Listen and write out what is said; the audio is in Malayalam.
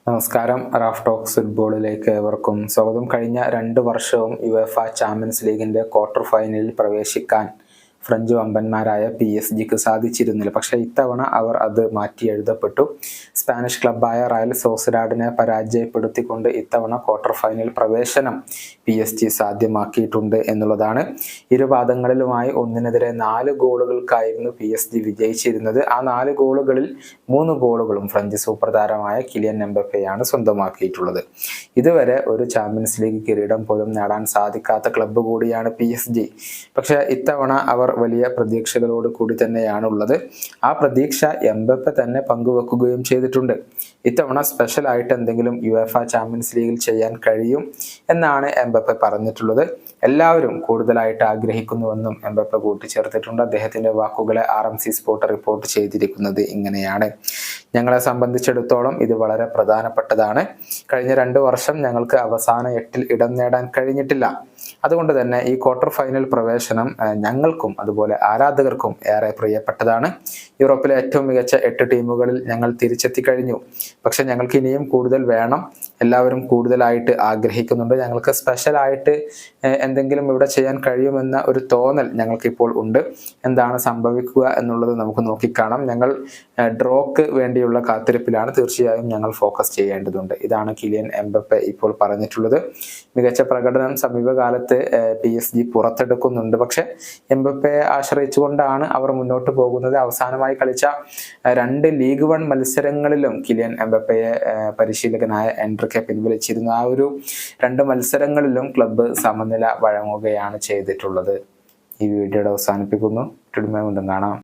നമസ്കാരം. റാഫ് ടോക്സ് ഫുട്ബോളിലേക്ക് ഏവർക്കും സ്വാഗതം. കഴിഞ്ഞ 2 വർഷവും യുവേഫ ചാമ്പ്യൻസ് ലീഗിന്റെ ക്വാർട്ടർ ഫൈനലിൽ പ്രവേശിക്കാൻ ഫ്രഞ്ച് വമ്പന്മാരായ PSG സാധിച്ചിരുന്നില്ല. പക്ഷേ ഇത്തവണ അവർ അത് മാറ്റി എഴുതപ്പെട്ടു. സ്പാനിഷ് ക്ലബ്ബായ റയൽ സോസിഡാഡിനെ പരാജയപ്പെടുത്തിക്കൊണ്ട് ഇത്തവണ ക്വാർട്ടർ ഫൈനൽ പ്രവേശനം PSG സാധ്യമാക്കിയിട്ടുണ്ട് എന്നുള്ളതാണ്. ഇരുപാദങ്ങളിലുമായി 1-4 ഗോളുകൾക്കായിരുന്നു PSG വിജയിച്ചിരുന്നത്. ആ 4 ഗോളുകളിൽ 3 ഗോളുകളും ഫ്രഞ്ച് സൂപ്പർ താരമായ കിലിയൻ എംബപ്പയാണ് സ്വന്തമാക്കിയിട്ടുള്ളത്. ഇതുവരെ ഒരു ചാമ്പ്യൻസ് ലീഗ് കിരീടം പോലും നേടാൻ സാധിക്കാത്ത ക്ലബ്ബ് കൂടിയാണ് PSG. പക്ഷേ ഇത്തവണ അവർ വലിയ പ്രതീക്ഷകളോട് കൂടി തന്നെയാണ് ഉള്ളത്. ആ പ്രതീക്ഷ എംബപ്പെ തന്നെ പങ്കുവെക്കുകയും ചെയ്തിട്ടുണ്ട്. ഇത്തവണ സ്പെഷ്യൽ ആയിട്ട് എന്തെങ്കിലും യുവേഫ ചാമ്പ്യൻസ് ലീഗിൽ ചെയ്യാൻ കഴിയും എന്നാണ് എംബപ്പെ പറഞ്ഞിട്ടുള്ളത്. എല്ലാവരും കൂടുതലായിട്ട് ആഗ്രഹിക്കുന്നുവെന്നും എംബപ്പെ കൂട്ടിച്ചേർത്തിട്ടുണ്ട്. അദ്ദേഹത്തിന്റെ വാക്കുകളെ RMC സ്പോർട്ട് റിപ്പോർട്ട് ചെയ്തിരിക്കുന്നത് ഇങ്ങനെയാണ്: ഞങ്ങളെ സംബന്ധിച്ചിടത്തോളം ഇത് വളരെ പ്രധാനപ്പെട്ടതാണ്. കഴിഞ്ഞ 2 വർഷം ഞങ്ങൾക്ക് അവസാന 8-ൽ ഇടം നേടാൻ കഴിഞ്ഞിട്ടില്ല. അതുകൊണ്ട് തന്നെ ഈ ക്വാർട്ടർ ഫൈനൽ പ്രവേശനം ഞങ്ങൾക്കും അതുപോലെ ആരാധകർക്കും ഏറെ പ്രിയപ്പെട്ടതാണ്. യൂറോപ്പിലെ ഏറ്റവും മികച്ച 8 ടീമുകളിൽ ഞങ്ങൾ തിരിച്ചെത്തി കഴിഞ്ഞു. പക്ഷെ ഞങ്ങൾക്ക് ഇനിയും കൂടുതൽ വേണം. എല്ലാവരും കൂടുതലായിട്ട് ആഗ്രഹിക്കുന്നുണ്ട്. ഞങ്ങൾക്ക് സ്പെഷ്യൽ ആയിട്ട് എന്തെങ്കിലും ഇവിടെ ചെയ്യാൻ കഴിയുമെന്ന ഒരു തോന്നൽ ഞങ്ങൾക്കിപ്പോൾ ഉണ്ട്. എന്താണ് സംഭവിക്കുക എന്നുള്ളത് നമുക്ക് നോക്കിക്കാണാം. ഞങ്ങൾ ഡ്രോക്ക് വേണ്ടിയുള്ള കാത്തിരിപ്പിലാണ്. തീർച്ചയായും ഞങ്ങൾ ഫോക്കസ് ചെയ്യേണ്ടതുണ്ട്. ഇതാണ് കിലിയൻ എംബപ്പെ ഇപ്പോൾ പറഞ്ഞിട്ടുള്ളത്. മികച്ച പ്രകടനം സമീപകാലത്ത് PSG പുറത്തെടുക്കുന്നുണ്ട്. പക്ഷെ എംബപ്പയെ ആശ്രയിച്ചുകൊണ്ടാണ് അവർ മുന്നോട്ട് പോകുന്നത്. അവസാനമായി കളിച്ച 2 ലീഗ് 1 മത്സരങ്ങളിലും കിലിയൻ എംബപ്പയെ പരിശീലകനായ എൻറിക്കെ പിൻവലിച്ചിരുന്നു. ആ ഒരു 2 മത്സരങ്ങളിലും ക്ലബ്ബ് സമനില വഴങ്ങുകയാണ് ചെയ്തിട്ടുള്ളത്. ഈ വീഡിയോയുടെ അവസാനിപ്പിക്കുന്നു. വീണ്ടും കാണാം.